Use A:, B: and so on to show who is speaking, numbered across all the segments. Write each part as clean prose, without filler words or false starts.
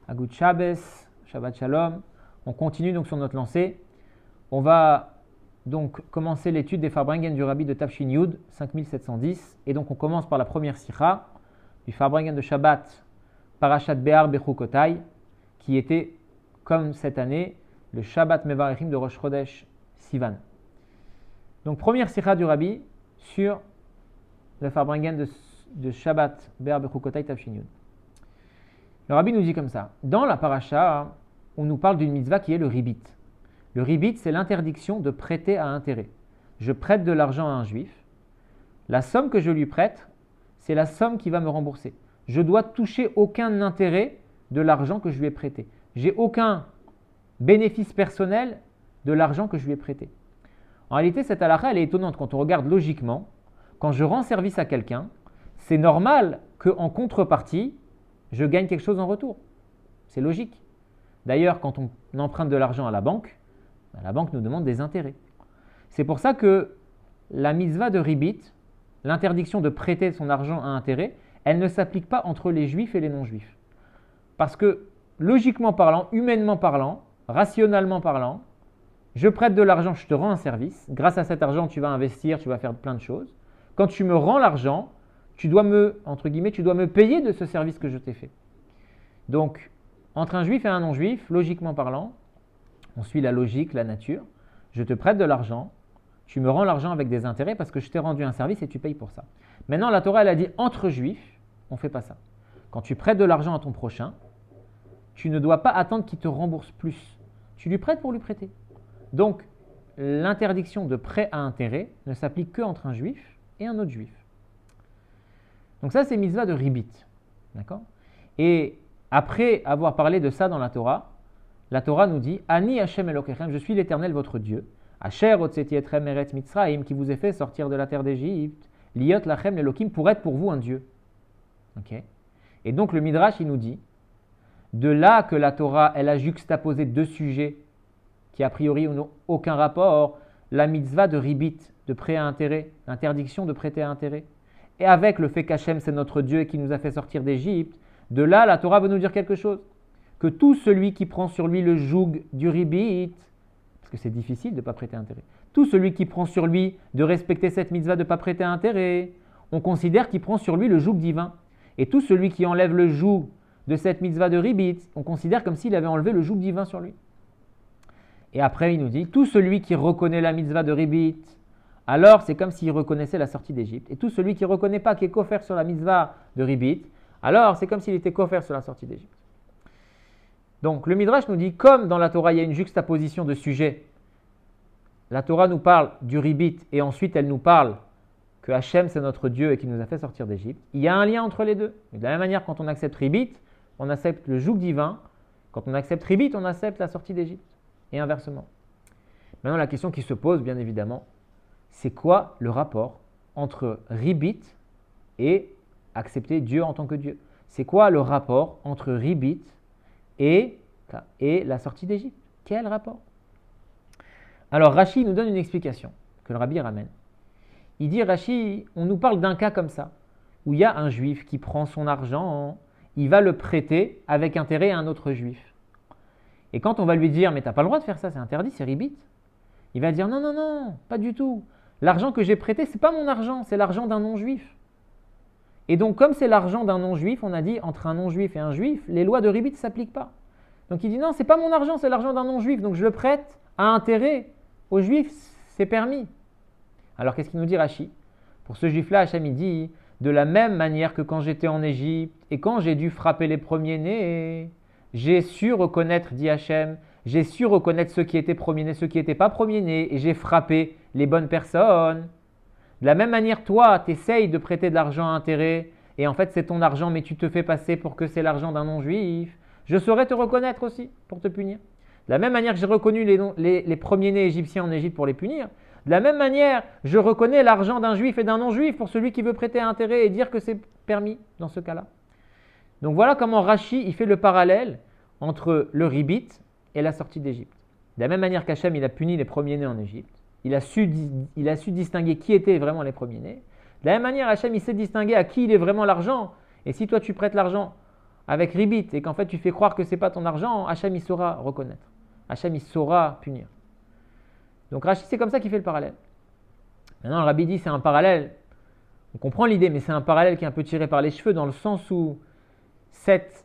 A: Agut Shabbos, Shabbat Shalom. On continue donc sur notre lancée. On va donc commencer l'étude des Farbrengen du Rabbi de Tafshin Yud, 5710. Et donc on commence par la première sikha du Farbrengen de Shabbat, Parashat Behar Bechukotai, qui était, comme cette année, le Shabbat Mevarechim de Rosh Chodesh Sivan. Donc première sikha du Rabbi sur le Farbrengen de Shabbat Behar Bechukotai Tafshin Yud. Le Rabbi nous dit comme ça. Dans la paracha, on nous parle d'une mitzvah qui est le ribit. Le ribit, c'est l'interdiction de prêter à intérêt. Je prête de l'argent à un juif. La somme que je lui prête, c'est la somme qui va me rembourser. Je dois toucher aucun intérêt de l'argent que je lui ai prêté. J'ai aucun bénéfice personnel de l'argent que je lui ai prêté. En réalité, cette halakha, elle est étonnante quand on regarde logiquement. Quand je rends service à quelqu'un, c'est normal qu'en contrepartie, je gagne quelque chose en retour. C'est logique. D'ailleurs, quand on emprunte de l'argent à la banque nous demande des intérêts. C'est pour ça que la mitzvah de ribit, l'interdiction de prêter son argent à intérêt, elle ne s'applique pas entre les juifs et les non-juifs. Parce que, logiquement parlant, humainement parlant, rationnellement parlant, je prête de l'argent, je te rends un service. Grâce à cet argent, tu vas investir, tu vas faire plein de choses. Quand tu me rends l'argent, tu dois me payer de ce service que je t'ai fait. Donc, entre un juif et un non-juif, logiquement parlant, on suit la logique, la nature. Je te prête de l'argent, tu me rends l'argent avec des intérêts parce que je t'ai rendu un service et tu payes pour ça. Maintenant, la Torah, elle a dit entre juifs, on ne fait pas ça. Quand tu prêtes de l'argent à ton prochain, tu ne dois pas attendre qu'il te rembourse plus. Tu lui prêtes pour lui prêter. Donc, l'interdiction de prêt à intérêt ne s'applique qu'entre un juif et un autre juif. Donc ça, c'est mitzvah de ribit. D'accord ? Et après avoir parlé de ça dans la Torah nous dit « Ani Hashem Elokechem, je suis l'Éternel votre Dieu, Asher otzeti etrem eretz Mitzrayim, qui vous ai fait sortir de la terre d'Égypte, liot lachem lelokim, pour être pour vous un Dieu. » Okay ? Et donc le Midrash, il nous dit, de là que la Torah, elle a juxtaposé deux sujets qui a priori n'ont aucun rapport, la mitzvah de ribit, de prêt à intérêt, l'interdiction de prêter à intérêt, et avec le fait qu'Hachem c'est notre Dieu et qui nous a fait sortir d'Égypte, de là la Torah veut nous dire quelque chose. Que tout celui qui prend sur lui le joug du ribit, parce que c'est difficile de ne pas prêter intérêt, tout celui qui prend sur lui de respecter cette mitzvah de ne pas prêter intérêt, on considère qu'il prend sur lui le joug divin. Et tout celui qui enlève le joug de cette mitzvah de ribit, on considère comme s'il avait enlevé le joug divin sur lui. Et après il nous dit, tout celui qui reconnaît la mitzvah de ribit, alors c'est comme s'il reconnaissait la sortie d'Égypte. Et tout celui qui ne reconnaît pas, qui est kofer sur la mitzvah de ribit, alors c'est comme s'il était kofer sur la sortie d'Égypte. Donc le Midrash nous dit, comme dans la Torah il y a une juxtaposition de sujets, la Torah nous parle du ribit et ensuite elle nous parle que Hachem c'est notre Dieu et qui nous a fait sortir d'Égypte. Il y a un lien entre les deux. Et de la même manière, quand on accepte ribit, on accepte le joug divin. Quand on accepte ribit, on accepte la sortie d'Égypte. Et inversement. Maintenant la question qui se pose, bien évidemment, c'est quoi le rapport entre ribit et accepter Dieu en tant que Dieu? C'est quoi le rapport entre ribit et la sortie d'Égypte? Quel rapport? Alors Rashi nous donne une explication que le Rabbi ramène. Il dit, Rashi, on nous parle d'un cas comme ça, où il y a un juif qui prend son argent, il va le prêter avec intérêt à un autre juif. Et quand on va lui dire, mais tu n'as pas le droit de faire ça, c'est interdit, c'est ribit, il va dire, non, pas du tout. L'argent que j'ai prêté, ce n'est pas mon argent, c'est l'argent d'un non-juif. Et donc, comme c'est l'argent d'un non-juif, on a dit, entre un non-juif et un juif, les lois de ribit ne s'appliquent pas. Donc il dit, non, ce n'est pas mon argent, c'est l'argent d'un non-juif, donc je le prête à intérêt. Aux juifs, c'est permis. Alors qu'est-ce qu'il nous dit Rashi? Pour ce juif-là, Hachem il dit, de la même manière que quand j'étais en Égypte et quand j'ai dû frapper les premiers-nés, j'ai su reconnaître, dit Hachem, j'ai su reconnaître ceux qui étaient premiers-nés, ceux qui n'étaient pas premiers-nés, et j'ai frappé les bonnes personnes. De la même manière, toi, tu essayes de prêter de l'argent à intérêt, et en fait c'est ton argent, mais tu te fais passer pour que c'est l'argent d'un non-juif. Je saurais te reconnaître aussi pour te punir. De la même manière que j'ai reconnu les premiers-nés égyptiens en Égypte pour les punir, de la même manière, je reconnais l'argent d'un juif et d'un non-juif pour celui qui veut prêter à intérêt et dire que c'est permis dans ce cas-là. Donc voilà comment Rashi il fait le parallèle entre le ribit et la sortie d'Égypte. De la même manière qu'Hachem il a puni les premiers-nés en Égypte, il a su distinguer qui étaient vraiment les premiers-nés. De la même manière, Hachem il sait distinguer à qui il est vraiment l'argent. Et si toi tu prêtes l'argent avec ribit et qu'en fait tu fais croire que ce n'est pas ton argent, Hachem il saura reconnaître. Hachem il saura punir. Donc Rashi, c'est comme ça qu'il fait le parallèle. Maintenant, le Rabbi dit c'est un parallèle. On comprend l'idée, mais c'est un parallèle qui est un peu tiré par les cheveux dans le sens où cette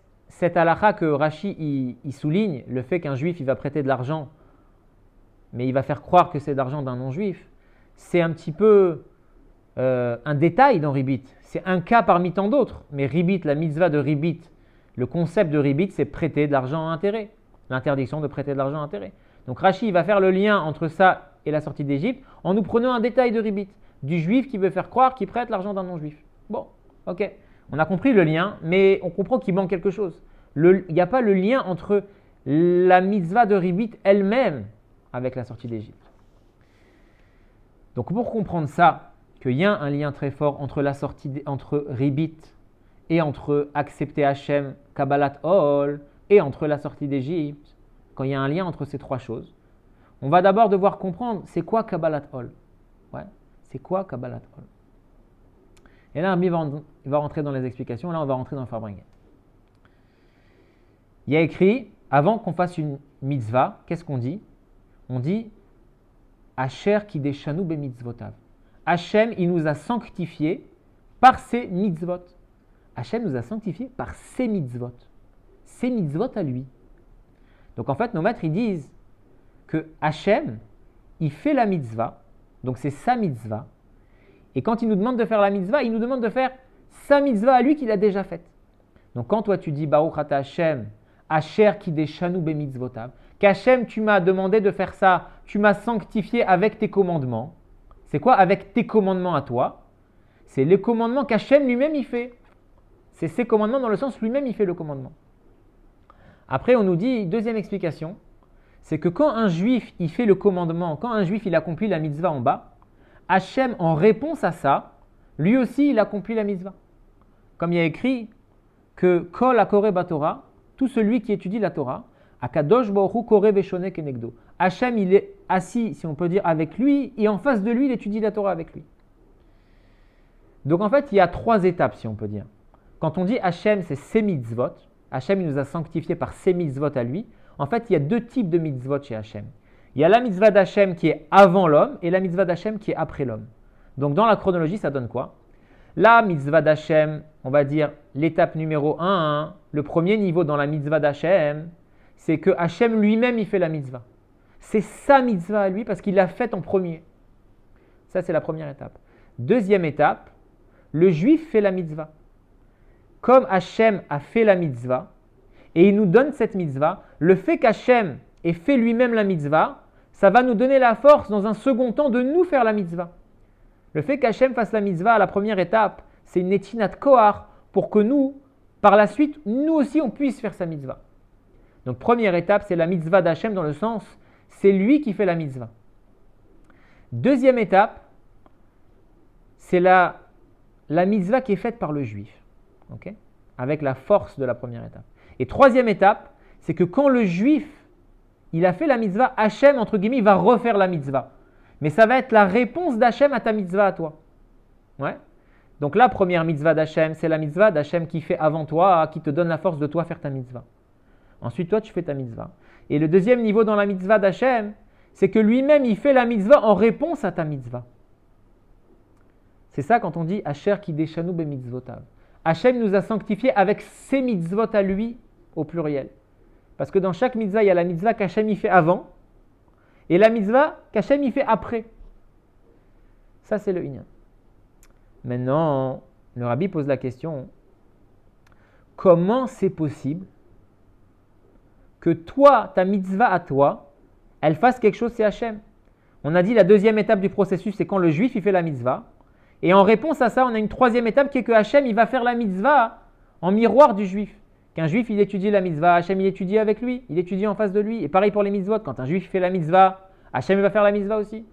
A: halakha que Rashi il souligne, le fait qu'un juif il va prêter de l'argent, mais il va faire croire que c'est de l'argent d'un non-juif, c'est un petit peu un détail dans Ribit. C'est un cas parmi tant d'autres. Mais Ribit, la mitzvah de Ribit, le concept de Ribit, c'est prêter de l'argent à intérêt. L'interdiction de prêter de l'argent à intérêt. Donc Rashi il va faire le lien entre ça et la sortie d'Égypte en nous prenant un détail de Ribit, du juif qui veut faire croire qu'il prête l'argent d'un non-juif. Bon, ok. On a compris le lien, mais on comprend qu'il manque quelque chose. Il n'y a pas le lien entre la mitzvah de Ribit elle-même avec la sortie d'Égypte. Donc pour comprendre ça, qu'il y a un lien très fort entre la sortie entre Ribit et entre accepter Hachem, Kabbalat Ol, et entre la sortie d'Égypte, quand il y a un lien entre ces trois choses, on va d'abord devoir comprendre c'est quoi Kabbalat Ol. Ouais, c'est quoi Kabbalat Ol. Et là, il va rentrer dans les explications, là on va rentrer dans le Farbrengen. Il y a écrit, avant qu'on fasse une mitzvah, qu'est-ce qu'on dit? On dit Asher kideshanu be mitzvotav. Hachem, il nous a sanctifiés par ses mitzvot. Hachem nous a sanctifiés par ses mitzvot. Ses mitzvot à lui. Donc en fait, nos maîtres, ils disent que Hachem, il fait la mitzvah, donc c'est sa mitzvah. Et quand il nous demande de faire la mitzvah, il nous demande de faire sa mitzvah à lui qu'il a déjà faite. Donc quand toi tu dis Baruch ata Hachem, Asher kideshanu be mitzvotav, qu'Hachem, tu m'as demandé de faire ça, tu m'as sanctifié avec tes commandements. C'est quoi avec tes commandements à toi? C'est les commandements qu'Hachem lui-même il fait. C'est ses commandements dans le sens où lui-même il fait le commandement. Après, on nous dit, deuxième explication, c'est que quand un juif il fait le commandement, quand un juif il accomplit la mitzvah en bas, Hachem, en réponse à ça, lui aussi il accomplit la mitzvah. Comme il y a écrit que Kol hakore baTorah, tout celui qui étudie la Torah, Akadosh Baruch Hu kore veshone kenegdo. Hachem, il est assis, si on peut dire, avec lui, et en face de lui, il étudie la Torah avec lui. Donc en fait, il y a trois étapes, si on peut dire. Quand on dit Hachem, c'est ses mitzvot, Hachem, il nous a sanctifiés par ses mitzvot à lui. En fait, il y a deux types de mitzvot chez Hachem. Il y a la mitzvah d'Hachem qui est avant l'homme et la mitzvah d'Hachem qui est après l'homme. Donc dans la chronologie, ça donne quoi? La mitzvah d'Hachem, on va dire l'étape numéro 1, le premier niveau dans la mitzvah d'Hachem, c'est que Hachem lui-même, il fait la mitzvah. C'est sa mitzvah à lui parce qu'il l'a faite en premier. Ça, c'est la première étape. Deuxième étape, le juif fait la mitzvah. Comme Hachem a fait la mitzvah, et il nous donne cette mitzvah, le fait qu'Hachem ait fait lui-même la mitzvah, ça va nous donner la force dans un second temps de nous faire la mitzvah. Le fait qu'Hachem fasse la mitzvah à la première étape, c'est une netinat kohar pour que nous, par la suite, nous aussi, on puisse faire sa mitzvah. Donc première étape, c'est la mitzvah d'Hachem dans le sens, c'est lui qui fait la mitzvah. Deuxième étape, c'est la mitzvah qui est faite par le juif, okay, avec la force de la première étape. Et troisième étape, c'est que quand le juif, il a fait la mitzvah, Hachem, entre guillemets, il va refaire la mitzvah. Mais ça va être la réponse d'Hachem à ta mitzvah à toi. Ouais. Donc la première mitzvah d'Hachem, c'est la mitzvah d'Hachem qui fait avant toi, qui te donne la force de toi faire ta mitzvah. Ensuite, toi, tu fais ta mitzvah. Et le deuxième niveau dans la mitzvah d'Hachem, c'est que lui-même, il fait la mitzvah en réponse à ta mitzvah. C'est ça quand on dit Asher kideshanu be mitzvotav. Hachem nous a sanctifiés avec ses mitzvot à lui, au pluriel. Parce que dans chaque mitzvah, il y a la mitzvah qu'Hachem y fait avant et la mitzvah qu'Hachem y fait après. Ça, c'est le inyan. Maintenant, le rabbi pose la question, comment c'est possible que toi, ta mitzvah à toi, elle fasse quelque chose, c'est Hachem? On a dit la deuxième étape du processus, c'est quand le juif il fait la mitzvah. Et en réponse à ça, on a une troisième étape qui est que Hachem il va faire la mitzvah en miroir du juif. Qu'un juif il étudie la mitzvah, Hachem il étudie avec lui, il étudie en face de lui. Et pareil pour les mitzvot, quand un juif fait la mitzvah, Hachem il va faire la mitzvah aussi.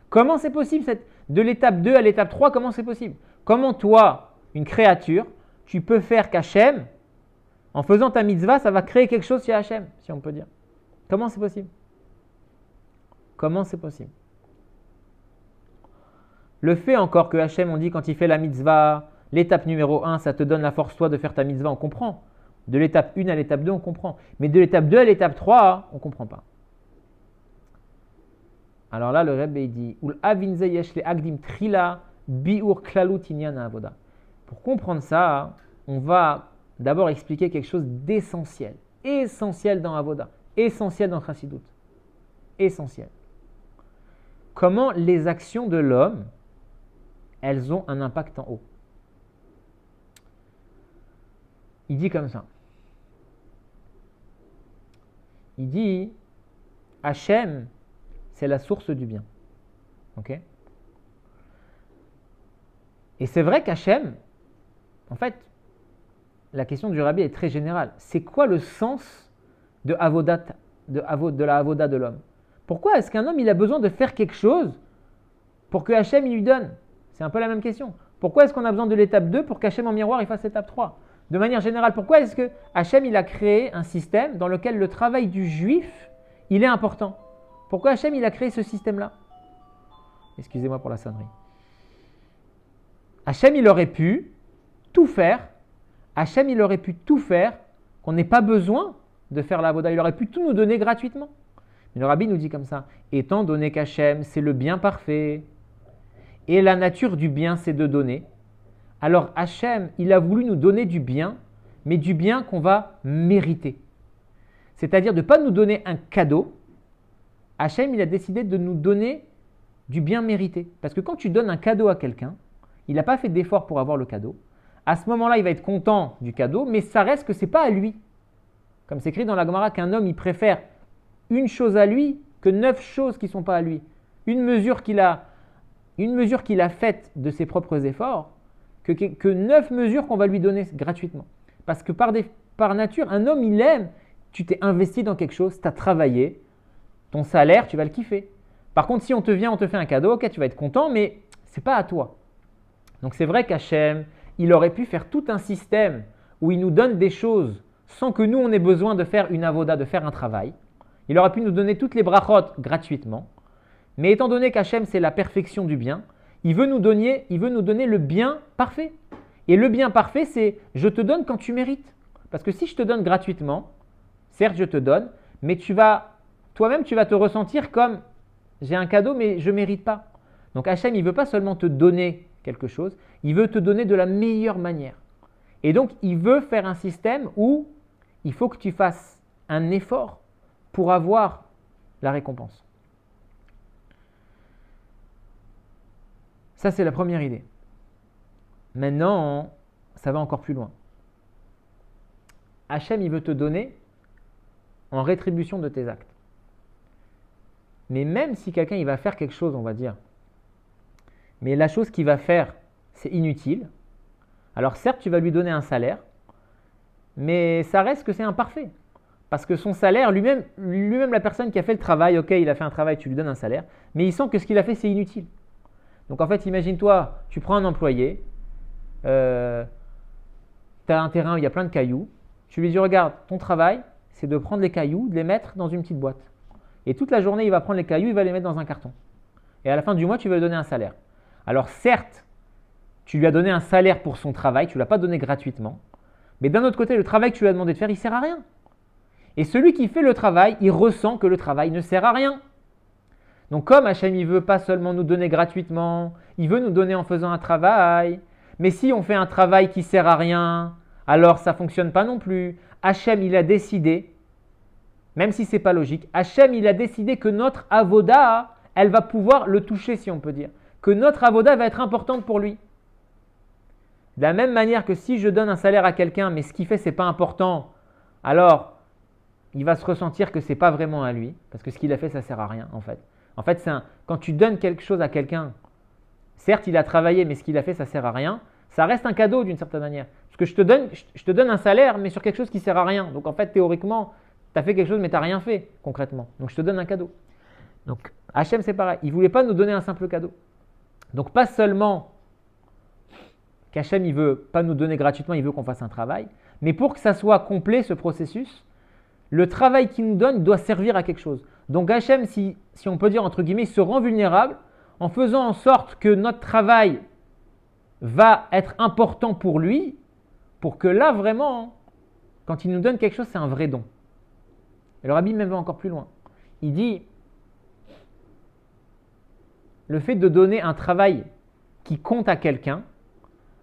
A: Comment c'est possible de l'étape 2 à l'étape 3, comment c'est possible? Comment toi, une créature, tu peux faire qu'Hachem, en faisant ta mitzvah, ça va créer quelque chose chez Hachem, si on peut dire. Comment c'est possible? Comment c'est possible? Le fait encore que Hachem, on dit quand il fait la mitzvah, l'étape numéro 1, ça te donne la force toi de faire ta mitzvah, on comprend. De l'étape 1 à l'étape 2, on comprend. Mais de l'étape 2 à l'étape 3, on ne comprend pas. Alors là, le Rebbe il dit Pour comprendre ça, on va d'abord expliquer quelque chose d'essentiel. Essentiel dans Avoda. Essentiel dans Chassidut. Essentiel. Comment les actions de l'homme, elles ont un impact en haut. Il dit comme ça. Il dit Hachem, c'est la source du bien. Ok? Et c'est vrai qu'Hachem, en fait, la question du Rabbi est très générale. C'est quoi le sens de la Avoda de l'homme? Pourquoi est-ce qu'un homme il a besoin de faire quelque chose pour que Hachem il lui donne? C'est un peu la même question. Pourquoi est-ce qu'on a besoin de l'étape 2 pour qu'Hachem en miroir il fasse l'étape 3? De manière générale, pourquoi est-ce que Hachem il a créé un système dans lequel le travail du juif il est important? Pourquoi Hachem il a créé ce système-là? Excusez-moi pour la sonnerie. Hachem il aurait pu tout faire. Hachem il aurait pu tout faire qu'on n'ait pas besoin de faire la avoda. Il aurait pu tout nous donner gratuitement. Mais le Rabbi nous dit comme ça, étant donné qu'Hachem c'est le bien parfait et la nature du bien c'est de donner, alors Hachem il a voulu nous donner du bien, mais du bien qu'on va mériter. C'est-à-dire de ne pas nous donner un cadeau. Hachem il a décidé de nous donner du bien mérité. Parce que quand tu donnes un cadeau à quelqu'un, il n'a pas fait d'effort pour avoir le cadeau. À ce moment-là, il va être content du cadeau, mais ça reste que ce n'est pas à lui. Comme c'est écrit dans la Gemara qu'un homme, il préfère une chose à lui que 9 choses qui ne sont pas à lui. Une mesure qu'il a faite de ses propres efforts que 9 mesures qu'on va lui donner gratuitement. Parce que par nature, un homme, il aime, tu t'es investi dans quelque chose, tu as travaillé, ton salaire, tu vas le kiffer. Par contre, si on te fait un cadeau, ok, tu vas être content, mais ce n'est pas à toi. Donc c'est vrai qu'Hachem, il aurait pu faire tout un système où il nous donne des choses sans que nous, on ait besoin de faire une avoda, de faire un travail. Il aurait pu nous donner toutes les brachot gratuitement. Mais étant donné qu'Hachem, c'est la perfection du bien, il veut nous donner le bien parfait. Et le bien parfait, c'est je te donne quand tu mérites. Parce que si je te donne gratuitement, certes, je te donne, mais toi-même, tu vas te ressentir comme j'ai un cadeau, mais je ne mérite pas. Donc Hachem, il ne veut pas seulement te donner quelque chose, il veut te donner de la meilleure manière. Et donc, il veut faire un système où il faut que tu fasses un effort pour avoir la récompense. Ça, c'est la première idée. Maintenant, ça va encore plus loin. Hachem, il veut te donner en rétribution de tes actes. Mais même si quelqu'un il va faire quelque chose, on va dire, mais la chose qu'il va faire, c'est inutile, alors certes, tu vas lui donner un salaire, mais ça reste que c'est imparfait. Parce que son salaire, lui-même, la personne qui a fait le travail, ok, il a fait un travail, tu lui donnes un salaire, mais il sent que ce qu'il a fait, c'est inutile. Donc en fait, imagine-toi, tu prends un employé, tu as un terrain où il y a plein de cailloux, tu lui dis, regarde, ton travail, c'est de prendre les cailloux, de les mettre dans une petite boîte. Et toute la journée, il va prendre les cailloux, il va les mettre dans un carton. Et à la fin du mois, tu vas lui donner un salaire. Alors certes, tu lui as donné un salaire pour son travail, tu ne l'as pas donné gratuitement. Mais d'un autre côté, le travail que tu lui as demandé de faire, il ne sert à rien. Et celui qui fait le travail, il ressent que le travail ne sert à rien. Donc comme Hachem, il ne veut pas seulement nous donner gratuitement, il veut nous donner en faisant un travail. Mais si on fait un travail qui ne sert à rien, alors ça ne fonctionne pas non plus. Hachem, il a décidé, même si ce n'est pas logique, Hachem, il a décidé que notre avoda, elle va pouvoir le toucher, si on peut dire. Que notre avoda va être importante pour lui. De la même manière que si je donne un salaire à quelqu'un, mais ce qu'il fait, ce n'est pas important, alors il va se ressentir que ce n'est pas vraiment à lui, parce que ce qu'il a fait, ça ne sert à rien en fait. En fait, quand tu donnes quelque chose à quelqu'un, certes, il a travaillé, mais ce qu'il a fait, ça ne sert à rien, ça reste un cadeau d'une certaine manière. Parce que je te donne un salaire, mais sur quelque chose qui ne sert à rien. Donc en fait, théoriquement, tu as fait quelque chose, mais tu n'as rien fait concrètement. Donc je te donne un cadeau. Donc Hachem, c'est pareil. Il ne voulait pas nous donner un simple cadeau. Donc pas seulement qu'Hachem, il ne veut pas nous donner gratuitement, il veut qu'on fasse un travail, mais pour que ça soit complet, ce processus, le travail qu'il nous donne doit servir à quelque chose. Donc Hachem, si on peut dire entre guillemets, se rend vulnérable en faisant en sorte que notre travail va être important pour lui, pour que là vraiment, quand il nous donne quelque chose, c'est un vrai don. Et le rabbi même va encore plus loin. Il dit, le fait de donner un travail qui compte à quelqu'un,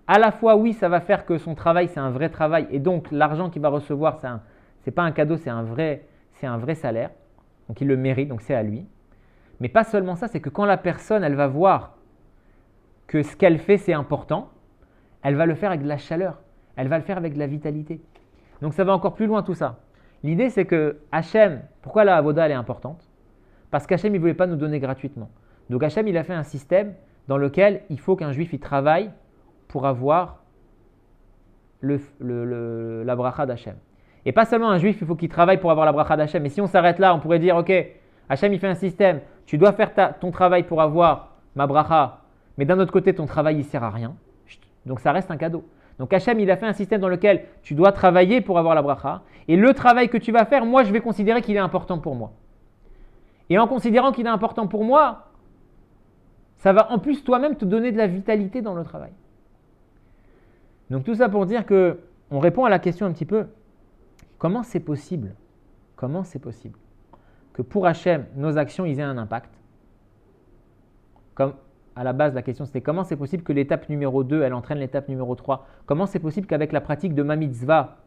A: à la fois, oui, ça va faire que son travail, c'est un vrai travail, et donc l'argent qu'il va recevoir, c'est pas un cadeau, c'est un vrai salaire. Donc il le mérite, donc c'est à lui. Mais pas seulement ça, c'est que quand la personne, elle va voir que ce qu'elle fait, c'est important, elle va le faire avec de la chaleur, elle va le faire avec de la vitalité. Donc ça va encore plus loin tout ça. L'idée, c'est que Hachem, pourquoi la avoda, elle est importante? Parce qu'Hachem, il ne voulait pas nous donner gratuitement. Donc Hachem, il a fait un système dans lequel il faut qu'un juif, il travaille pour avoir la bracha d'Hachem. Et pas seulement un juif, il faut qu'il travaille pour avoir la bracha d'Hachem. Mais si on s'arrête là, on pourrait dire, ok, Hachem, il fait un système, tu dois faire ton travail pour avoir ma bracha, mais d'un autre côté, ton travail, il ne sert à rien. Donc ça reste un cadeau. Donc Hachem, il a fait un système dans lequel tu dois travailler pour avoir la bracha. Et le travail que tu vas faire, moi, je vais considérer qu'il est important pour moi. Et en considérant qu'il est important pour moi, ça va en plus toi-même te donner de la vitalité dans le travail. Donc tout ça pour dire que on répond à la question un petit peu, comment c'est possible que pour Hachem, nos actions ils aient un impact? Comme à la base, la question c'était comment c'est possible que l'étape numéro 2, elle entraîne l'étape numéro 3? Comment c'est possible qu'avec la pratique de ma mitzvah,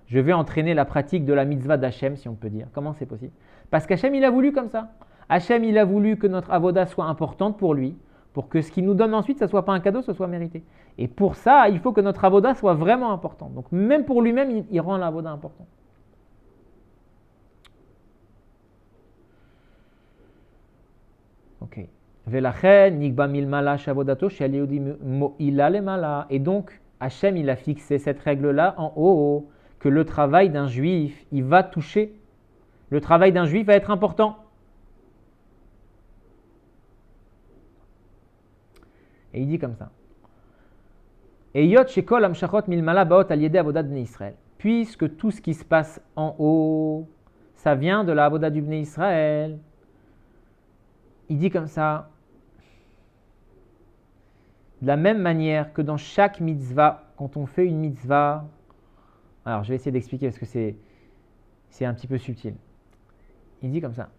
A: je vais entraîner la pratique de la mitzvah d'Hachem, si on peut dire? Comment c'est possible? Parce qu'Hachem, il a voulu comme ça. Hachem, il a voulu que notre avoda soit importante pour lui, pour que ce qu'il nous donne ensuite, ça ne soit pas un cadeau, ce soit mérité. Et pour ça, il faut que notre avoda soit vraiment important. Donc même pour lui-même, il rend l'avoda important. Ok. Et donc, Hachem, il a fixé cette règle-là en haut, que le travail d'un juif, il va toucher. Le travail d'un juif va être important. Et il dit comme ça. Puisque tout ce qui se passe en haut, ça vient de la avoda du Bnei Israël. Il dit comme ça. De la même manière que dans chaque mitzvah, quand on fait une mitzvah, alors je vais essayer d'expliquer parce que c'est un petit peu subtil. Il dit comme ça.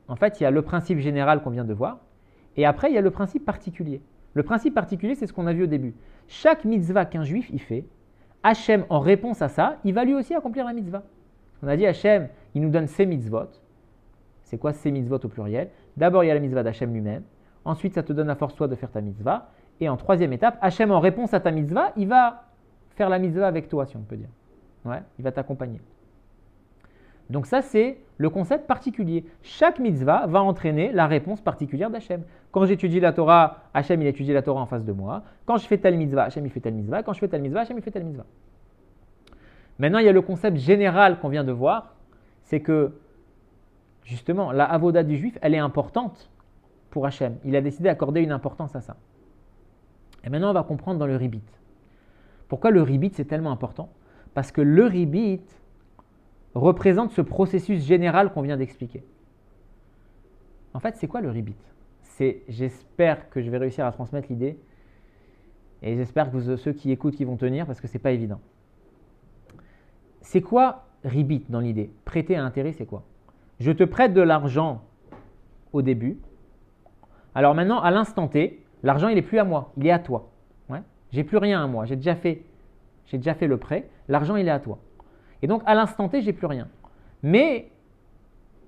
A: En fait, il y a le principe général qu'on vient de voir, et après il y a le principe particulier. Le principe particulier, c'est ce qu'on a vu au début. Chaque mitzvah qu'un juif il fait, Hachem, en réponse à ça, il va lui aussi accomplir la mitzvah. On a dit Hachem, il nous donne ses mitzvot. C'est quoi ces mitzvot au pluriel? D'abord, il y a la mitzvah d'Hachem lui-même. Ensuite, ça te donne la force toi de faire ta mitzvah. Et en troisième étape, Hachem, en réponse à ta mitzvah, il va faire la mitzvah avec toi, si on peut dire. Ouais, il va t'accompagner. Donc ça, c'est le concept particulier. Chaque mitzvah va entraîner la réponse particulière d'Hachem. Quand j'étudie la Torah, Hachem, il étudie la Torah en face de moi. Quand je fais telle mitzvah, Hachem, il fait telle mitzvah. Quand je fais telle mitzvah, Hachem, il fait telle mitzvah. Maintenant, il y a le concept général qu'on vient de voir. C'est que, justement, la avoda du juif, elle est importante pour Hachem. Il a décidé d'accorder une importance à ça. Et maintenant, on va comprendre dans le ribit. Pourquoi le ribit, c'est tellement important? Parce que le ribit représente ce processus général qu'on vient d'expliquer. En fait, c'est quoi le ribit? J'espère que je vais réussir à transmettre l'idée et j'espère que ceux qui écoutent, qui vont tenir parce que ce n'est pas évident. C'est quoi ribit dans l'idée? Prêter à intérêt, c'est quoi? Je te prête de l'argent au début. Alors maintenant, à l'instant T, l'argent, il n'est plus à moi, il est à toi. Ouais. J'ai plus rien à moi, j'ai déjà fait le prêt, l'argent, il est à toi. Et donc, à l'instant T, j'ai plus rien. Mais,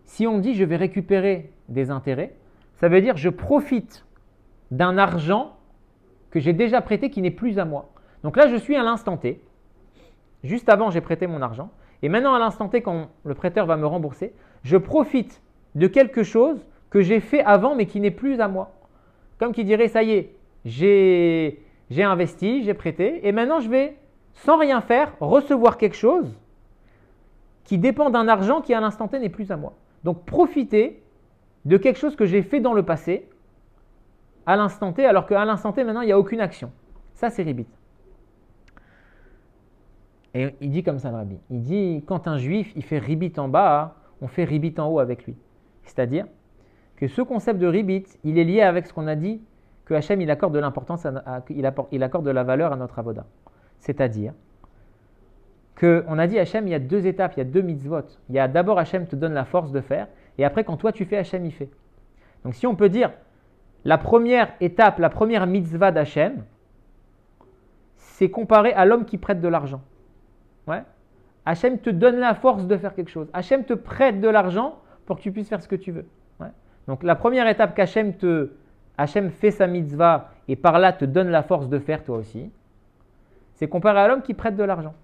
A: si on dit je vais récupérer des intérêts, ça veut dire je profite d'un argent que j'ai déjà prêté qui n'est plus à moi. Donc là, je suis à l'instant T. Juste avant, j'ai prêté mon argent. Et maintenant, à l'instant T, quand le prêteur va me rembourser, je profite de quelque chose que j'ai fait avant mais qui n'est plus à moi. Comme qui dirait, ça y est, j'ai investi, j'ai prêté, et maintenant je vais, sans rien faire, recevoir quelque chose qui dépend d'un argent qui à l'instant T n'est plus à moi. Donc profiter de quelque chose que j'ai fait dans le passé à l'instant T, alors qu'à l'instant T maintenant il n'y a aucune action. Ça c'est ribit. Et il dit comme ça le rabbi. Il dit quand un juif il fait ribit en bas, on fait ribit en haut avec lui. C'est-à-dire que ce concept de ribit, il est lié avec ce qu'on a dit que Hachem il accorde de l'importance, il accorde de la valeur à notre avoda. C'est-à-dire qu'on a dit Hachem, il y a deux étapes, il y a deux mitzvot. Il y a d'abord Hachem te donne la force de faire, et après quand toi tu fais, Hachem il fait. Donc si on peut dire, la première étape, la première mitzvah d'Hachem, c'est comparé à l'homme qui prête de l'argent. Ouais. Hachem te donne la force de faire quelque chose. Hachem te prête de l'argent pour que tu puisses faire ce que tu veux. Ouais. Donc la première étape qu'Hachem fait sa mitzvah et par là te donne la force de faire toi aussi, c'est comparé à l'homme qui prête de l'argent.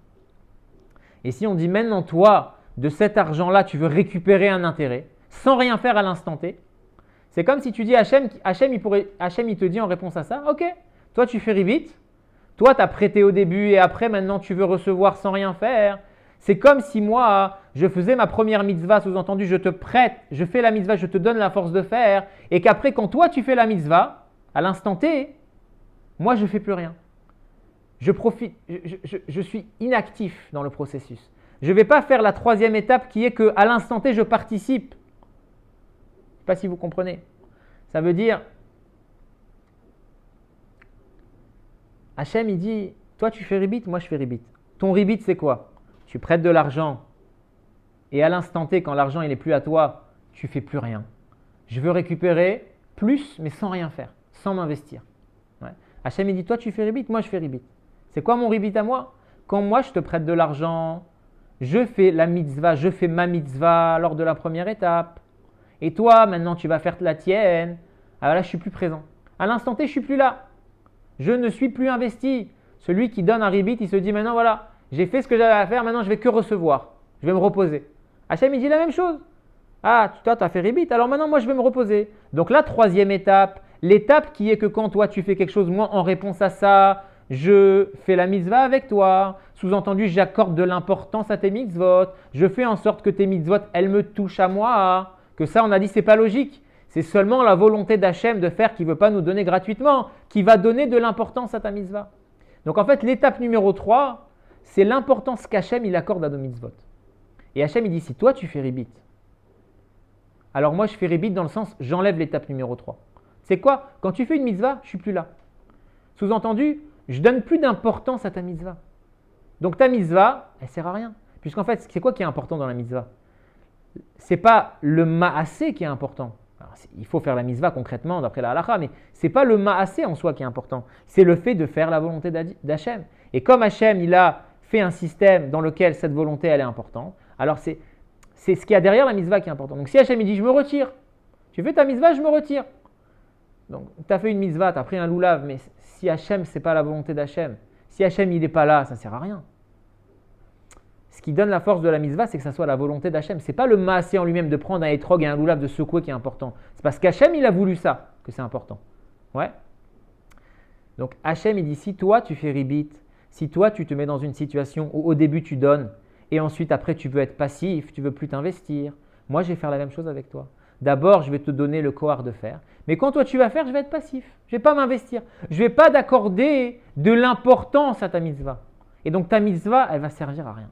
A: Et si on dit maintenant toi, de cet argent-là, tu veux récupérer un intérêt sans rien faire à l'instant T, c'est comme si tu dis Hachem, il te dit en réponse à ça, ok, toi tu fais ribit, toi tu as prêté au début et après maintenant tu veux recevoir sans rien faire. C'est comme si moi, je faisais ma première mitzvah, sous-entendu, je te prête, je fais la mitzvah, je te donne la force de faire, et qu'après, quand toi, tu fais la mitzvah, à l'instant T, moi, je ne fais plus rien. Je suis inactif dans le processus. Je ne vais pas faire la troisième étape qui est qu'à l'instant T, je participe. Je ne sais pas si vous comprenez. Ça veut dire, Hachem, il dit, toi, tu fais ribit, moi, je fais ribit. Ton ribit, c'est quoi? Tu prêtes de l'argent et à l'instant T, quand l'argent n'est plus à toi, tu ne fais plus rien. Je veux récupérer plus, mais sans rien faire, sans m'investir. Ouais. Hachem il dit, toi tu fais ribit, moi je fais ribit. C'est quoi mon ribit à moi? Quand moi je te prête de l'argent, je fais la mitzvah, je fais ma mitzvah lors de la première étape. Et toi, maintenant tu vas faire la tienne. Ah là, je ne suis plus présent. À l'instant T, je ne suis plus là. Je ne suis plus investi. Celui qui donne un ribit, il se dit maintenant voilà, j'ai fait ce que j'avais à faire, maintenant je vais que recevoir. Je vais me reposer. Hachem, il dit la même chose. Ah, toi, tu as fait ribit, alors maintenant moi je vais me reposer. Donc la troisième étape, l'étape qui est que quand toi tu fais quelque chose, moi en réponse à ça, je fais la mitzvah avec toi. Sous-entendu, j'accorde de l'importance à tes mitzvot. Je fais en sorte que tes mitzvot, elles me touchent à moi. Que ça, on a dit, c'est pas logique. C'est seulement la volonté d'Hachem de faire qui ne veut pas nous donner gratuitement, qui va donner de l'importance à ta mitzvah. Donc en fait, l'étape numéro 3, c'est l'importance qu'Hachem il accorde à nos mitzvot. Et Hachem il dit, si toi tu fais ribit, alors moi je fais ribit dans le sens, j'enlève l'étape numéro 3. C'est quoi? Quand tu fais une mitzvah, je ne suis plus là. Sous-entendu, je ne donne plus d'importance à ta mitzvah. Donc ta mitzvah, elle ne sert à rien. Puisqu'en fait, c'est quoi qui est important dans la mitzvah? Ce n'est pas le ma'asé qui est important. Alors, il faut faire la mitzvah concrètement d'après la halakha, mais ce n'est pas le ma'asé en soi qui est important. C'est le fait de faire la volonté d'Hachem. Et comme Hachem, il a fait un système dans lequel cette volonté, elle est importante, alors c'est ce qu'il y a derrière la mitzvah qui est important. Donc si Hachem il dit, je me retire, tu fais ta mitzvah, je me retire. Donc tu as fait une mitzvah, tu as pris un loulav, mais si Hachem, ce n'est pas la volonté d'Hachem, si Hachem il n'est pas là, ça ne sert à rien. Ce qui donne la force de la mitzvah, c'est que ça soit la volonté d'Hachem. Ce n'est pas le maasé en lui-même de prendre un étrog et un loulav, de secouer qui est important. C'est parce qu'Hachem, il a voulu ça que c'est important. Ouais. Donc Hachem, il dit, si toi, tu fais ribit, si toi, tu te mets dans une situation où au début, tu donnes, et ensuite, après, tu veux être passif, tu ne veux plus t'investir, moi, je vais faire la même chose avec toi. D'abord, je vais te donner le kohar de faire. Mais quand toi, tu vas faire, je vais être passif. Je ne vais pas m'investir. Je ne vais pas d'accorder de l'importance à ta mitzvah. Et donc, ta mitzvah, elle va servir à rien.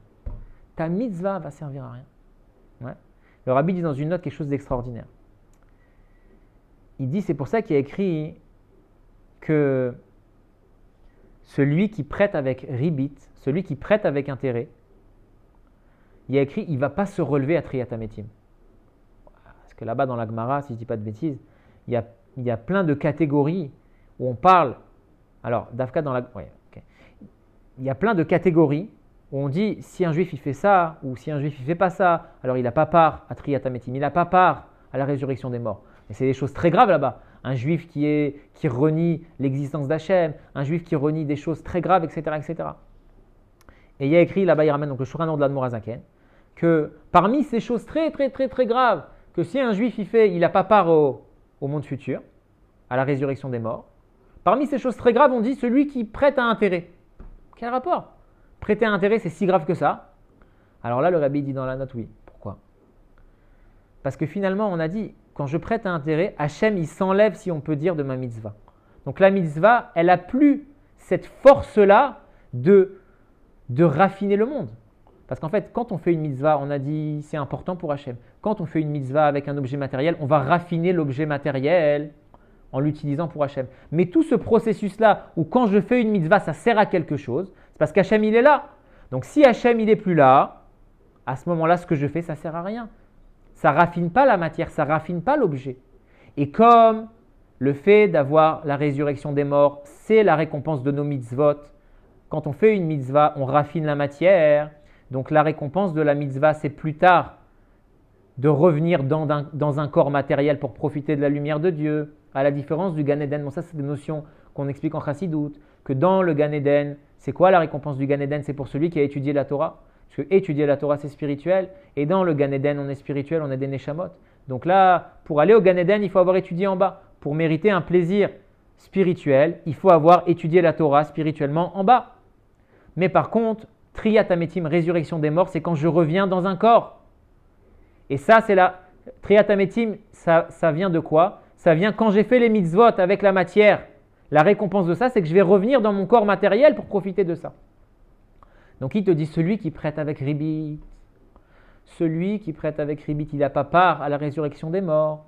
A: Ta mitzvah va servir à rien. Ouais. Le rabbi dit dans une note quelque chose d'extraordinaire. Il dit, c'est pour ça qu'il y a écrit que celui qui prête avec ribit, celui qui prête avec intérêt, il y a écrit, il ne va pas se relever à Triyat HaMetim. Parce que là-bas dans la Gemara, si je ne dis pas de bêtises, il y a plein de catégories où on parle. Alors, Dafka dans la. Ouais, okay. Il y a plein de catégories où on dit si un juif il fait ça ou si un juif il ne fait pas ça, alors il n'a pas part à Triyat HaMetim, il n'a pas part à la résurrection des morts. Et c'est des choses très graves là-bas. Un juif qui renie l'existence d'Hachem, un juif qui renie des choses très graves, etc. etc. Et il y a écrit là-bas, il ramène donc le Shulchan Aruch de l'Admor HaZaken, que parmi ces choses très très très très graves, que si un juif il n'a pas part au monde futur, à la résurrection des morts, parmi ces choses très graves, on dit celui qui prête à intérêt. Quel rapport? Prêter à intérêt, c'est si grave que ça? Alors là, le rabbi dit dans la note oui. Pourquoi? Parce que finalement, on a dit, quand je prête à intérêt, Hachem, il s'enlève, si on peut dire, de ma mitzvah. Donc la mitzvah, elle n'a plus cette force-là de raffiner le monde. Parce qu'en fait, quand on fait une mitzvah, on a dit c'est important pour Hachem. Quand on fait une mitzvah avec un objet matériel, on va raffiner l'objet matériel en l'utilisant pour Hachem. Mais tout ce processus-là, où quand je fais une mitzvah, ça sert à quelque chose, c'est parce qu'Hachem, il est là. Donc si Hachem il n'est plus là, à ce moment-là, ce que je fais, ça ne sert à rien. Ça ne raffine pas la matière, ça ne raffine pas l'objet. Et comme le fait d'avoir la résurrection des morts, c'est la récompense de nos mitzvot. Quand on fait une mitzvah, on raffine la matière. Donc la récompense de la mitzvah, c'est plus tard de revenir dans un corps matériel pour profiter de la lumière de Dieu, à la différence du Gan Eden. Bon, ça, c'est des notions qu'on explique en Chassidoute, que dans le Gan Eden, c'est quoi la récompense du Gan Eden? C'est pour celui qui a étudié la Torah. Parce que étudier la Torah, c'est spirituel. Et dans le Gan Eden, on est spirituel, on est des Neshamot. Donc là, pour aller au Gan Eden, il faut avoir étudié en bas. Pour mériter un plaisir spirituel, il faut avoir étudié la Torah spirituellement en bas. Mais par contre, Triyat Ametim, résurrection des morts, c'est quand je reviens dans un corps. Et ça, c'est la Triyat Ametim, ça vient de quoi? Ça vient quand j'ai fait les mitzvot avec la matière. La récompense de ça, c'est que je vais revenir dans mon corps matériel pour profiter de ça. Donc il te dit, celui qui prête avec ribit, celui qui prête avec ribit, il n'a pas part à la résurrection des morts.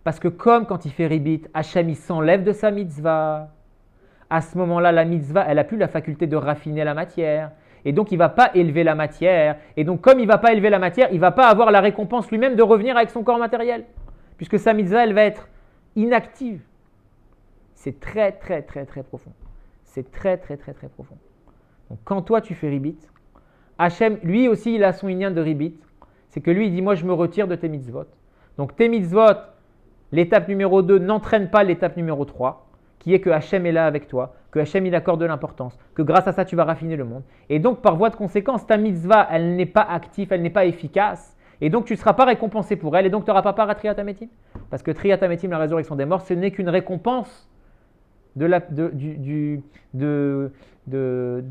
A: Parce que comme quand il fait ribit, Hachem il s'enlève de sa mitzvah. À ce moment-là, la mitzvah, elle n'a plus la faculté de raffiner la matière. Et donc, il ne va pas élever la matière. Et donc, comme il ne va pas élever la matière, il ne va pas avoir la récompense lui-même de revenir avec son corps matériel. Puisque sa mitzvah, elle va être inactive. C'est très, très, très, très profond. C'est très, très, très, très profond. Donc, quand toi, tu fais ribit, Hachem, lui aussi, il a son inyan de ribit. C'est que lui, il dit, moi, je me retire de tes mitzvot. Donc, tes mitzvot, l'étape numéro 2 n'entraîne pas l'étape numéro 3, qui est que Hachem est là avec toi, que Hachem il accorde de l'importance, que grâce à ça, tu vas raffiner le monde. Et donc, par voie de conséquence, ta mitzvah, elle n'est pas active, elle n'est pas efficace. Et donc, tu ne seras pas récompensé pour elle. Et donc, tu n'auras pas part à Triyat Ametim. Parce que Triyat Ametim, la résurrection des morts, ce n'est qu'une récompense de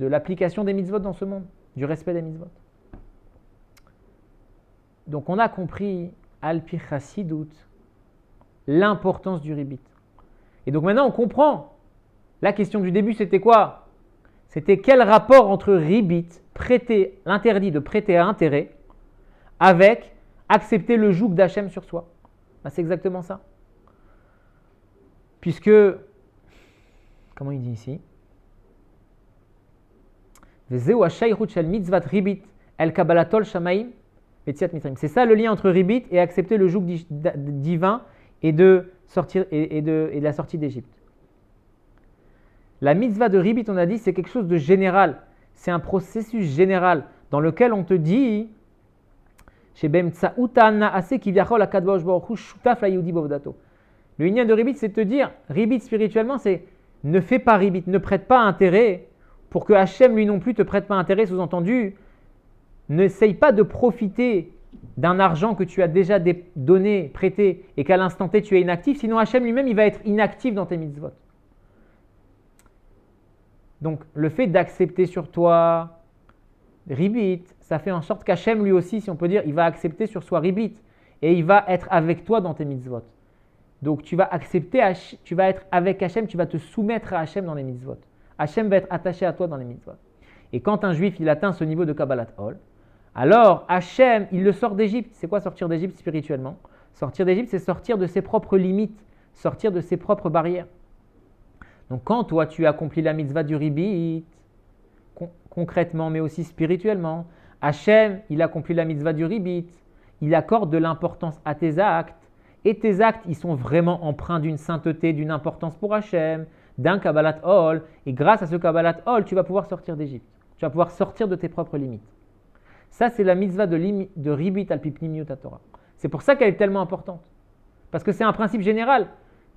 A: l'application des mitzvot dans ce monde, du respect des mitzvot. Donc, on a compris, Al-Pi Chassidut, l'importance du ribit. Et donc maintenant, on comprend. La question du début, c'était quoi? C'était quel rapport entre ribit, prêter, l'interdit de prêter à intérêt, avec accepter le joug d'Hachem sur soi. Ben, c'est exactement ça. Puisque, comment il dit ici? C'est ça le lien entre ribit et accepter le joug divin et de la sortie d'Égypte. La mitzvah de ribit, on a dit, c'est quelque chose de général. C'est un processus général dans lequel on te dit le lien de ribit, c'est de te dire, ribit spirituellement, c'est ne fais pas ribit, ne prête pas intérêt pour que Hachem lui non plus te prête pas intérêt, sous-entendu, n'essaye pas de profiter d'un argent que tu as déjà donné, prêté, et qu'à l'instant T tu es inactif, sinon Hachem lui-même il va être inactif dans tes mitzvot. Donc le fait d'accepter sur toi ribit, ça fait en sorte qu'Hachem lui aussi, si on peut dire, il va accepter sur soi ribit, et il va être avec toi dans tes mitzvot. Donc tu vas accepter, tu vas être avec Hachem, tu vas te soumettre à Hachem dans les mitzvot. Hachem va être attaché à toi dans les mitzvot. Et quand un juif il atteint ce niveau de Kabbalat Ol, alors Hachem, il le sort d'Égypte. C'est quoi sortir d'Égypte spirituellement? Sortir d'Égypte, c'est sortir de ses propres limites, sortir de ses propres barrières. Donc quand toi tu accomplis la mitzvah du ribit, concrètement mais aussi spirituellement, Hachem, il accomplit la mitzvah du ribit, il accorde de l'importance à tes actes, et tes actes, ils sont vraiment empreints d'une sainteté, d'une importance pour Hachem, d'un Kabbalat Ol, et grâce à ce Kabbalat Ol, tu vas pouvoir sortir d'Égypte. Tu vas pouvoir sortir de tes propres limites. Ça, c'est la mitzvah de ribit al pipnimiut Torah. C'est pour ça qu'elle est tellement importante. Parce que c'est un principe général.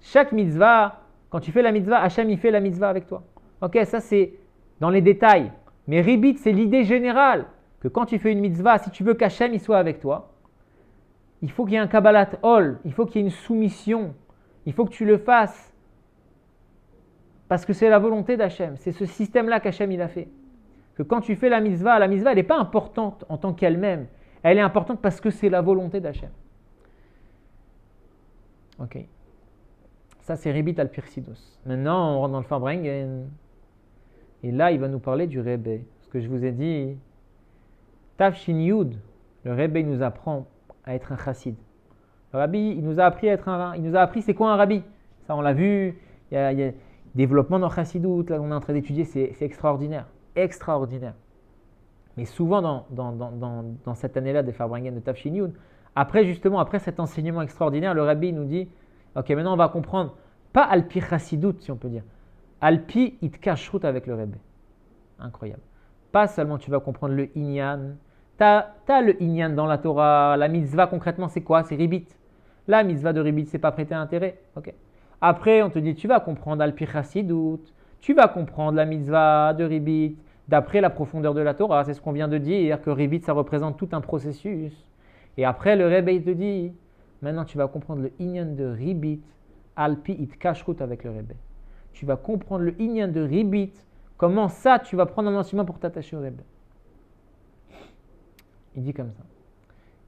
A: Chaque mitzvah, quand tu fais la mitzvah, Hachem, il fait la mitzvah avec toi. Ok, ça c'est dans les détails. Mais ribit, c'est l'idée générale. Que quand tu fais une mitzvah, si tu veux qu'Hachem il soit avec toi, il faut qu'il y ait un Kabbalat Ol, il faut qu'il y ait une soumission, il faut que tu le fasses. Parce que c'est la volonté d'Hachem. C'est ce système-là qu'Hachem il a fait. Que quand tu fais la mitzvah, elle n'est pas importante en tant qu'elle-même. Elle est importante parce que c'est la volonté d'Hachem. Ok. Ça, c'est Ribit al Pirsidus. Maintenant, on rentre dans le Farbrengen. Et là, il va nous parler du Rebbe. Ce que je vous ai dit, Tafshin Yud, le Rebbe, il nous apprend à être un chassid. Le Rabbi, il nous a appris à être il nous a appris c'est quoi un Rabbi. Ça, on l'a vu. Il y a développement dans Chassidut, là, on est en train d'étudier, c'est extraordinaire. Extraordinaire. Mais souvent dans cette année-là des Farbrengen de Tafshin Yud, après cet enseignement extraordinaire, le Rabbi nous dit, ok, maintenant on va comprendre, pas Alpi Chassidut si on peut dire, Alpi Itkashrut avec le Rebbe. Incroyable. Pas seulement tu vas comprendre le Inyan, tu as le Inyan dans la Torah, la mitzvah concrètement c'est quoi? C'est Ribit. La mitzvah de Ribit, c'est pas prêter intérêt. Ok. Après on te dit, tu vas comprendre Alpi Chassidut, tu vas comprendre la mitzvah de Ribit, d'après la profondeur de la Torah, c'est ce qu'on vient de dire, que Ribit ça représente tout un processus. Et après le Rebbe il te dit, maintenant tu vas comprendre le Inyan de Ribit, Alpi Itkashrut avec le Rebbe. Tu vas comprendre le Inyan de Ribit. Comment ça, tu vas prendre un enseignement pour t'attacher au Rebbe? Il dit comme ça.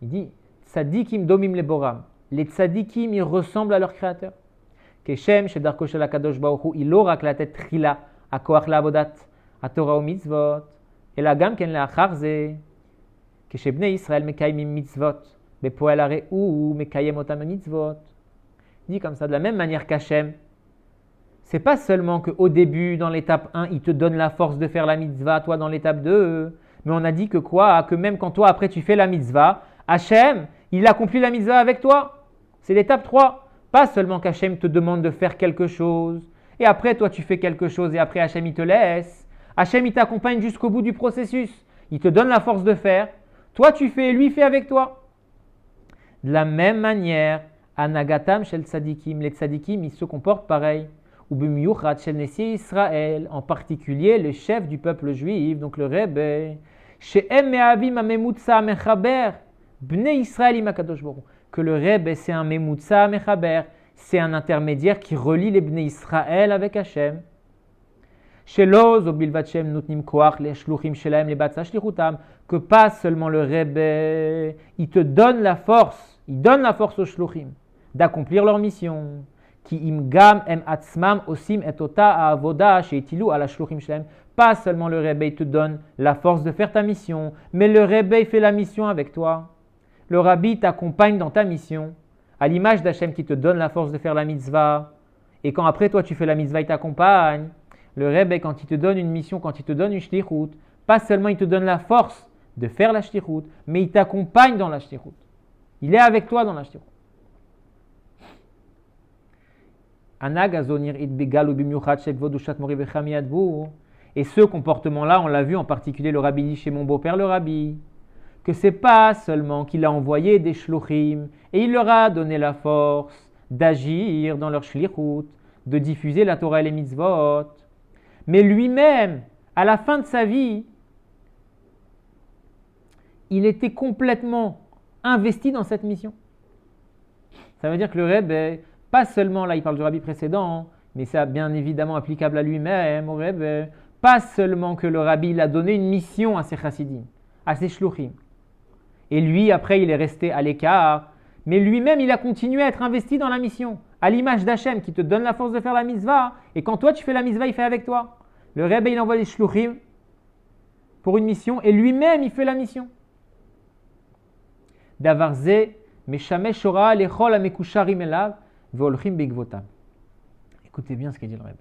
A: Il dit, Tzadikim domim leboram. Les tzadikim, ils ressemblent à leur créateur. Keshem, shedarko shel HaKadosh Baruch Hu, il aura la tête trila, à koach la'avodat, à Torah ou mitzvot. Et la gam ken le'achar ze. Keshebnei Israël mekayimim mitzvot. Bepoel hare'u mekayem otam mitzvot. Il dit comme ça, de la même manière qu'Hachem, c'est pas seulement qu'au début, dans l'étape 1, il te donne la force de faire la mitzvah, toi dans l'étape 2, mais on a dit que quoi? Que même quand toi, après, tu fais la mitzvah, Hachem, il accomplit la mitzvah avec toi. C'est l'étape 3. Pas seulement qu'Hachem te demande de faire quelque chose, et après, toi, tu fais quelque chose, et après, Hachem, il te laisse. Hachem, il t'accompagne jusqu'au bout du processus. Il te donne la force de faire. Toi, tu fais, et lui, il fait avec toi. De la même manière, Anagatam shel tzadikim, les tzadikim, ils se comportent pareil. Ou b'miyuchat shel Nessi Israël, en particulier le chef du peuple juif, donc le Rebbe, she'em me'avim ha'memutza mechaber, bnei Israël im HaKadosh Baruch Hu, que le Rebbe c'est un memutza mechaber, c'est un intermédiaire qui relie les bnei Israël avec Hachem. Shelo zo bilvat shem nutnim koach le shluchim shelaim le batza shlichutam, que pas seulement le Rebbe, il te donne la force, il donne la force aux shluchim d'accomplir leur mission. Qui imgam em atzmam osim etota avoda sheitilu ala shluchim shlem. Pas seulement le Rebbe te donne la force de faire ta mission, mais le Rebbe fait la mission avec toi. Le Rabbi t'accompagne dans ta mission, à l'image d'Hachem qui te donne la force de faire la mitzvah. Et quand après toi tu fais la mitzvah, il t'accompagne. Le Rebbe, quand il te donne une mission, quand il te donne une shlichut, pas seulement il te donne la force de faire la shlichut, mais il t'accompagne dans la shlichut. Il est avec toi dans la shlichut. Et ce comportement-là, on l'a vu en particulier le Rabbi dit chez mon beau-père le Rabbi, que c'est pas seulement qu'il a envoyé des shluchim et il leur a donné la force d'agir dans leur shlichut, de diffuser la Torah et les mitzvot, mais lui-même, à la fin de sa vie, il était complètement investi dans cette mission. Ça veut dire que le Rebbe, pas seulement, là il parle du Rabbi précédent, mais c'est bien évidemment applicable à lui-même, au Rebbe, pas seulement que le Rabbi il a donné une mission à ses chassidim, à ses shluchim. Et lui, après, il est resté à l'écart, mais lui-même, il a continué à être investi dans la mission, à l'image d'Hachem qui te donne la force de faire la mitzvah, et quand toi tu fais la mitzvah, il fait avec toi. Le Rebbe, il envoie les shluchim pour une mission, et lui-même, il fait la mission. Davarze, meshamesh ora lechol hamekusharim elav, ve'olchim be'gvotav. Écoutez bien ce qu'il dit le Rebbe.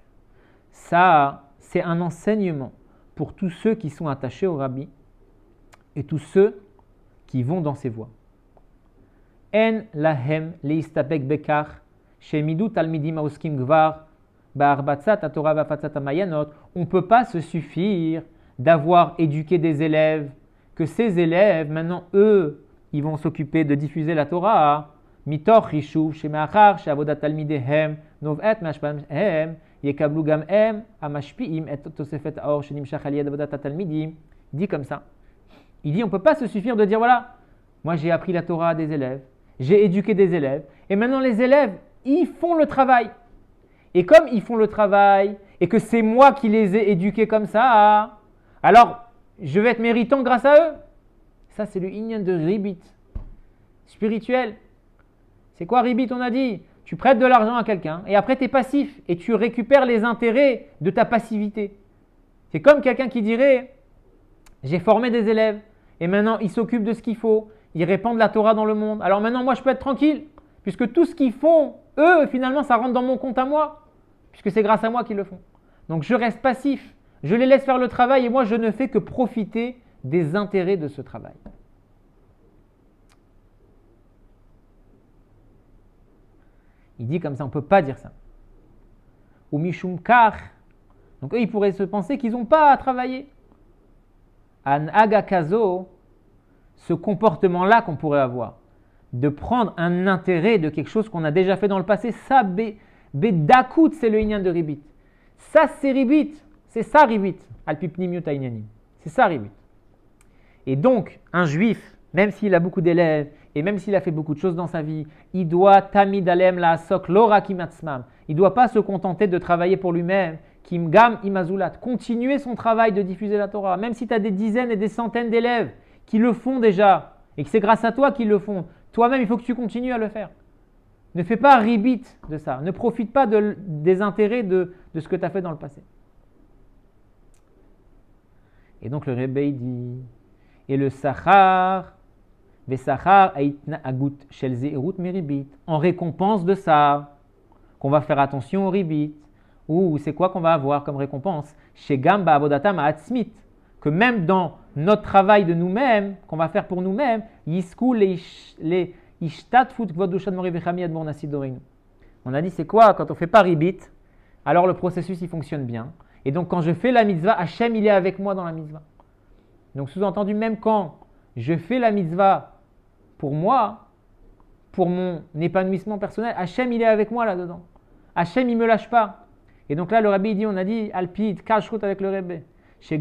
A: Ça, c'est un enseignement pour tous ceux qui sont attachés au Rabbi et tous ceux qui vont dans ses voies. En lahem leistapek bekach shemidu talmidim haoskim gvar ba'arbatzat haTorah va'afatzat hamayanot. On ne peut pas se suffire d'avoir éduqué des élèves, que ces élèves, maintenant, eux, ils vont s'occuper de diffuser la Torah. Mitor rishuv shemachar she'avodat talmidehem nov'et mashpamhem yekablu gam em amashpiim et tosefet haor shenimshach aliyad avodat talmidim. Il dit comme ça. Il dit on ne peut pas se suffire de dire voilà, moi j'ai appris la Torah à des élèves, j'ai éduqué des élèves, et maintenant les élèves, ils font le travail. Et comme ils font le travail, et que c'est moi qui les ai éduqués comme ça, alors je vais être méritant grâce à eux. Ça c'est le inyan de ribit, spirituel. C'est quoi ribit? On a dit, tu prêtes de l'argent à quelqu'un, et après tu es passif, et tu récupères les intérêts de ta passivité. C'est comme quelqu'un qui dirait, j'ai formé des élèves, et maintenant ils s'occupent de ce qu'il faut, ils répandent la Torah dans le monde. Alors maintenant moi je peux être tranquille, puisque tout ce qu'ils font, eux finalement ça rentre dans mon compte à moi, puisque c'est grâce à moi qu'ils le font. Donc je reste passif, je les laisse faire le travail et moi je ne fais que profiter des intérêts de ce travail. Il dit comme ça, on ne peut pas dire ça. Ou mishum kar. Donc eux, ils pourraient se penser qu'ils n'ont pas à travailler. An agakazo, ce comportement-là qu'on pourrait avoir, de prendre un intérêt de quelque chose qu'on a déjà fait dans le passé, ça, bedakout, c'est le inyan de ribit. Ça, c'est ribit. C'est ça ribit. Alpipnimiut ainyanim. C'est ça ribit. Et donc, un juif, même s'il a beaucoup d'élèves, et même s'il a fait beaucoup de choses dans sa vie, il doit tamid alem la asok lora kimatzmam. Il ne doit pas se contenter de travailler pour lui-même, kimgam imazulat. Continuer son travail de diffuser la Torah, même si tu as des dizaines et des centaines d'élèves qui le font déjà, et que c'est grâce à toi qu'ils le font. Toi-même, il faut que tu continues à le faire. Ne fais pas ribit de ça. Ne profite pas des intérêts de ce que tu as fait dans le passé. Et donc le Rebbe dit, et le sachar, en récompense de ça, qu'on va faire attention au ribit, ou c'est quoi qu'on va avoir comme récompense? Chez Gamba Avodatam Atzmit, que même dans notre travail de nous-mêmes, qu'on va faire pour nous-mêmes, Yisku les Ishtatfut Kvodushan Mori Vechami Admor Nasidorin. On a dit c'est quoi? Quand on ne fait pas ribit, alors le processus il fonctionne bien. Et donc quand je fais la mitzvah, Hachem il est avec moi dans la mitzvah. Donc sous-entendu, même quand je fais la mitzvah pour moi, pour mon épanouissement personnel, Hachem il est avec moi là-dedans. Hachem il ne me lâche pas. Et donc là le Rabbi dit, on a dit Alpid, Kashrut avec le Rabbi. Que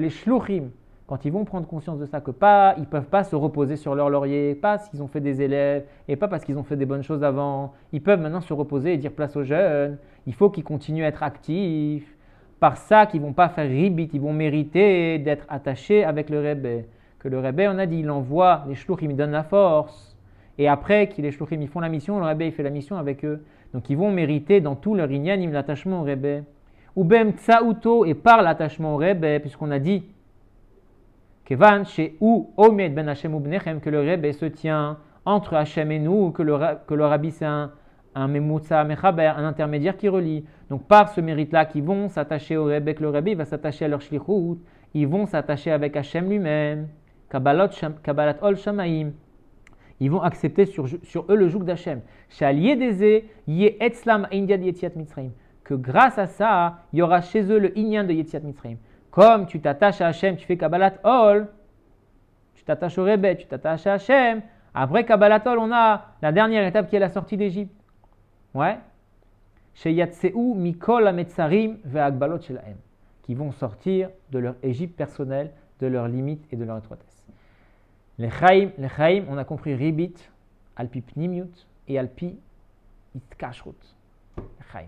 A: les shluchim, quand ils vont prendre conscience de ça, que ils ne peuvent pas se reposer sur leur laurier, pas parce qu'ils ont fait des élèves et pas parce qu'ils ont fait des bonnes choses avant. Ils peuvent maintenant se reposer et dire place aux jeunes. Il faut qu'ils continuent à être actifs. Par ça, qu'ils ne vont pas faire ribit, ils vont mériter d'être attachés avec le Rebbe. Que le Rebbe, on a dit, il envoie les shluchim, il donne la force. Et après que les shluchim ils font la mission, le Rebbe il fait la mission avec eux. Donc ils vont mériter dans tout leur inyanim l'attachement au Rebbe. Ou bem tsauto, et par l'attachement au Rebbe, puisqu'on a dit Kevan chez ou Omed ben Hashem ou Bnechem, que le Rebbe se tient entre Hashem et nous, que le Rabbi c'est un Memutza Mechaber, un intermédiaire qui relie. Donc par ce mérite-là, qu'ils vont s'attacher au Rebbe, que le Rebbe va s'attacher à leur shlichut, ils vont s'attacher avec Hashem lui-même, Kabbalat Ol Shamaim. Ils vont accepter sur eux le joug d'Hachem. Que grâce à ça, il y aura chez eux le inyan de Yetziat Mitzrayim. Comme tu t'attaches à Hachem, tu fais Kabbalat Ol, tu t'attaches au Rebbe, tu t'attaches à Hachem. Après Kabbalat Ol, on a la dernière étape qui est la sortie d'Égypte. Ouais. Sheyatseu mikol hametzarim ve'agbalot shelahem. Qui vont sortir de leur Égypte personnelle, de leurs limites et de leur étroitesse. Les chaim, on a compris ribit, alpi pnimiut et alpi itkashrut. Les chaim.